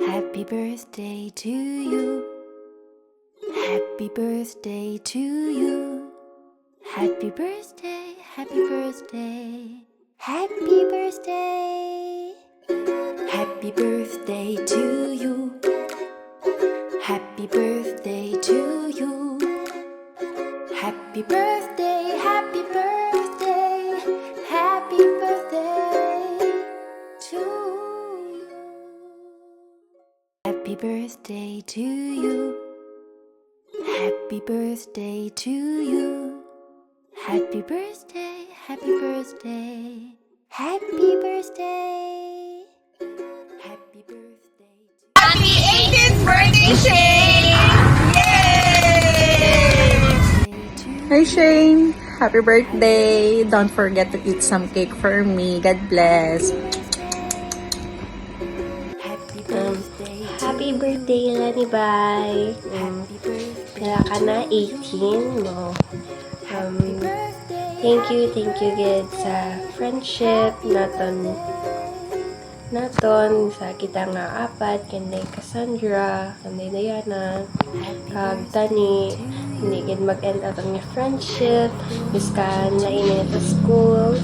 Happy birthday to you. Happy birthday to you. Happy birthday, happy birthday. Happy birthday. Happy birthday to you. Happy birthday to you. Happy birthday, happy birthday. Happy birthday to you. Happy birthday to you. Happy birthday to you. Happy birthday, happy birthday. Happy birthday. Happy birthday. Happy 18th birthday, Shane! Yay! Hi Shane! Happy birthday! Don't forget to eat some cake for me. God bless! Happy birthday, Lani Bay! Kaya ka na 18, no? Thank you gid sa friendship naton sa kita nga apat, kanday Cassandra, kanday Diana, kag Tani, hindi gid mag-end out ang friendship, biskan na ini sa schools.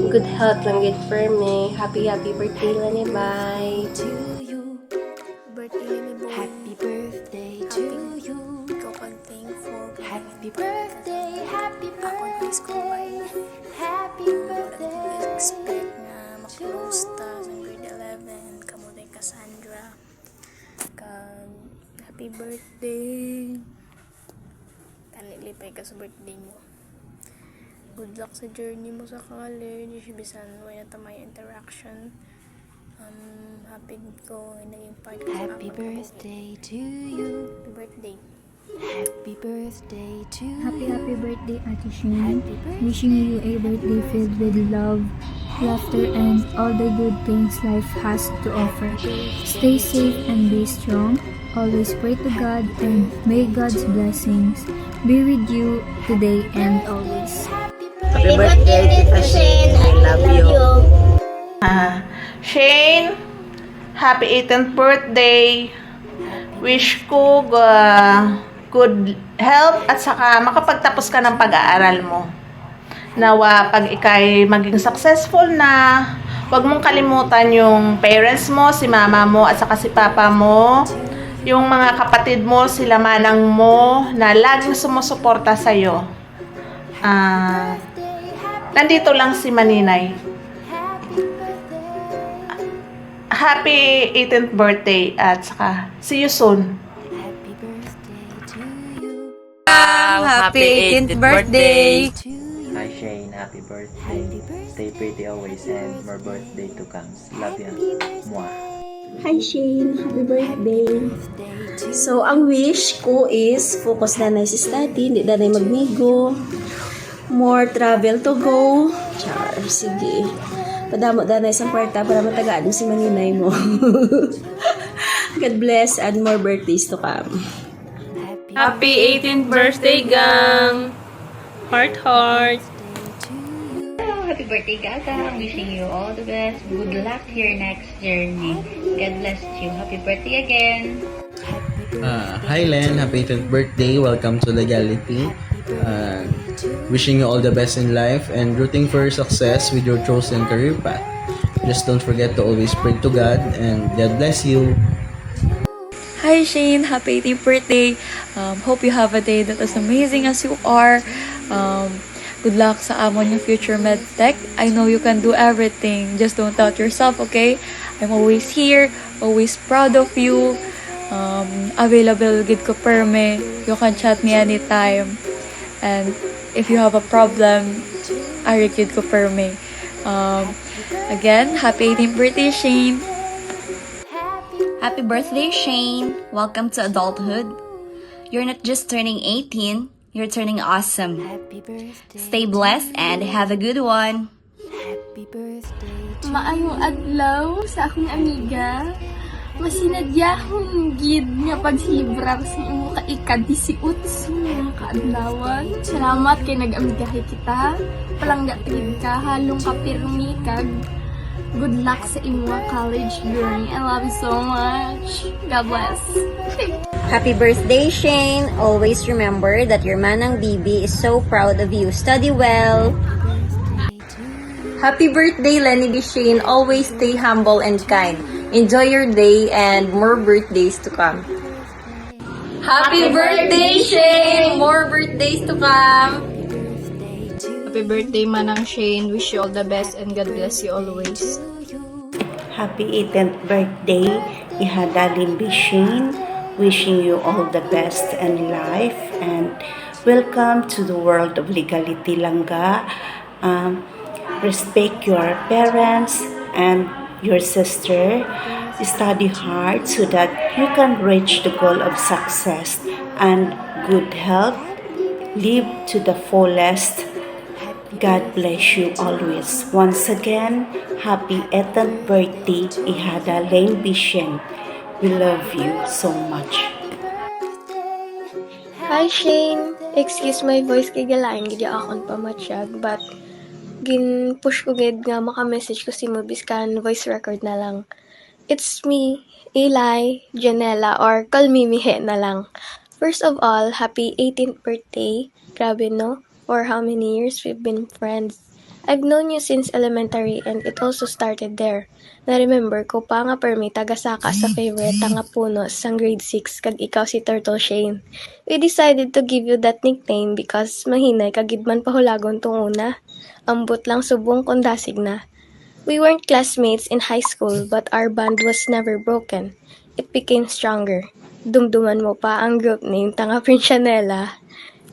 Good health lang gid for me. Happy birthday, Lani Bay! To you. Birthday ni Boy. Happy birthday to you. Ikaw kang thankful. Happy birthday, happy Ako ng school birthday. Happy birthday. expect na mag-close ta sa grade 11. Kamuday Cassandra. Happy birthday. Kanilipay ka sa birthday mo. Good luck sa journey mo sa college. Bisan wala na may interaction. Happy ko naging part ka sa Happy amang birthday to you. Happy birthday. Happy birthday to Happy birthday, Ate Shane. Happy birthday. Wishing you a birthday filled with love, laughter, and all the good things life has to offer. Stay safe and be strong. Always pray to God, and may God's blessings be with you today and always. Happy birthday, Tita Shane! I love you! Shane, happy 18th birthday! Wish ko good health at saka makapagtapos ka ng pag-aaral mo. Nawa pag ikay maging successful na, huwag mong kalimutan yung parents mo, si mama mo at saka si papa mo, yung mga kapatid mo, sila manang mo na laging sumusuporta sa'yo. Nandito lang si Maninay. Happy 18th birthday at saka see you soon. Happy birthday to you. Happy 18th birthday! To you. Hi Shane, happy birthday. Happy birthday. Stay pretty always and more birthday to come. Love ya. Mwah. Hi Shane, happy birthday. Birthday to So, ang wish ko is focus na sa study, hindi na magmigo. More travel to go. Char, sige. Padamo na isang kwarta para matagaan mo si Maninay mo. God bless and more birthdays to come. happy Happy 18th birthday, gang! Heart, heart! to you. Hello, happy birthday, Gaga. Wishing you all the best. Good luck to your next journey. God bless you. Happy birthday again. Hi Len, happy 18th birthday. Welcome to Legality. Wishing you all the best in life and rooting for your success with your chosen career path. Just don't forget to always pray to God and God bless you. Hi Shane, happy 18th birthday. Hope you have a day that is amazing as you are. Good luck sa amon yung future medtech. I know you can do everything. Just don't doubt yourself, okay? I'm always here, always proud of you. Available gid ko perme. You can chat me anytime. And if you have a problem, I gid ko perme. Again, happy 18th birthday, Shane. Happy birthday, Shane! Welcome to adulthood. You're not just turning 18, you're turning awesome. Happy birthday. Stay blessed and have a good one. Happy birthday to Maayong adlaw sa akong amiga. Masinadya akong gid nga pagsibra sa imo ka ika-18 nga kaadlawan. Salamat kay nag-amigahay kita. Palangga tigid ka halong kapirmi kag Good luck sa imong college journey. I love you so much. God bless. Happy birthday, Shane. Always remember that your manang Bibi is so proud of you. Study well. Happy birthday, Lenny B. Shane. Always stay humble and kind. Enjoy your day and more birthdays to come. Happy birthday, Shane! More birthdays to come! Happy birthday, Manang Shane. Wish you all the best and God bless you always. Happy 18th birthday, Ihada Limbi Shane. Wishing you all the best in life and welcome to the world of legality Langga. Respect your parents and your sister. Study hard so that you can reach the goal of success and good health. Live to the fullest. God bless you always. Once again, happy 18th birthday, Ihada Lane Bishen. We love you so much. Hi Shane! Excuse my voice kay galain gid akon pamatsyag but gin-push ko gid nga maka-message ko si mo biskan voice record na lang. It's me, Eli, Janela, or call me Mihe na lang. First of all, happy 18th birthday. Grabe no? For how many years we've been friends. I've known you since elementary and it also started there. Na-remember ko pa nga permi taga-saka sa favorite nga puno sang grade 6 kag ikaw si Turtle Shane. We decided to give you that nickname because mahinay kagidman pahulagon tong una. Ambot lang subong kondasig na. We weren't classmates in high school but our bond was never broken. It became stronger. Dumduman mo pa ang group name tanga Princhanela.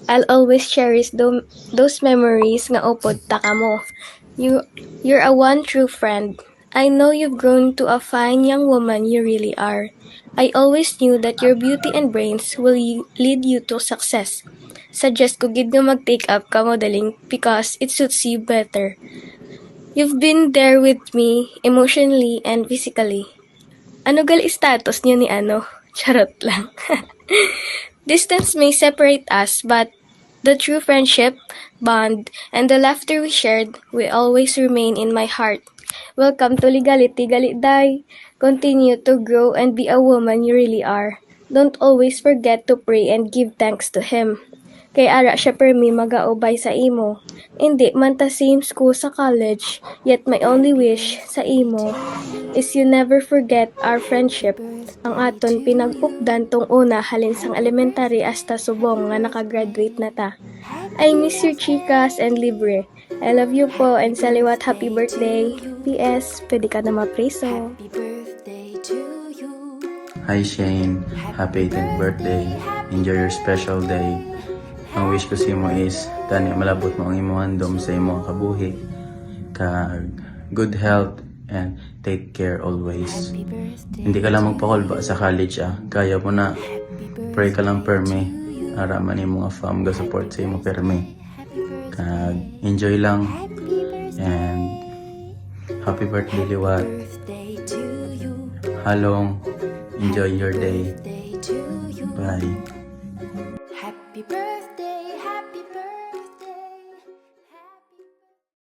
I'll always cherish those memories nga upod taka mo. You're a one true friend. I know you've grown to a fine young woman you really are. I always knew that your beauty and brains will lead you to success. Suggest ko gid nga mag-take up ka modeling because it suits you better. You've been there with me emotionally and physically. Ano gal status niyo ni ano? Charot lang. Distance may separate us, but the true friendship, bond, and the laughter we shared will always remain in my heart. Welcome to Legality, Galiday. Continue to grow and be a woman you really are. Don't always forget to pray and give thanks to Him. Kay ara siya permi magaubay sa imo. Hindi man ta same school sa college, yet my only wish sa imo is you never forget our friendship. Ang aton pinagpukdan tong una halin sang elementary hasta subong nga nakagraduate na ta. I miss your chicas and libre. I love you po and saliwat happy birthday. PS, pwede ka na mapreso. Hi Shane, happy 18th birthday. Enjoy your special day. Ang wish ko sa imo is tani malabot mo ang imong handom sa imong kabuhi. Kag good health and take care always. Hindi ka lang magpakulba sa college Kaya mo na. Pray ka lang permi. Ara man yung mga fam ga support sa imo permi. Kag enjoy lang. And happy birthday liwat. Halong. Enjoy your day. Bye.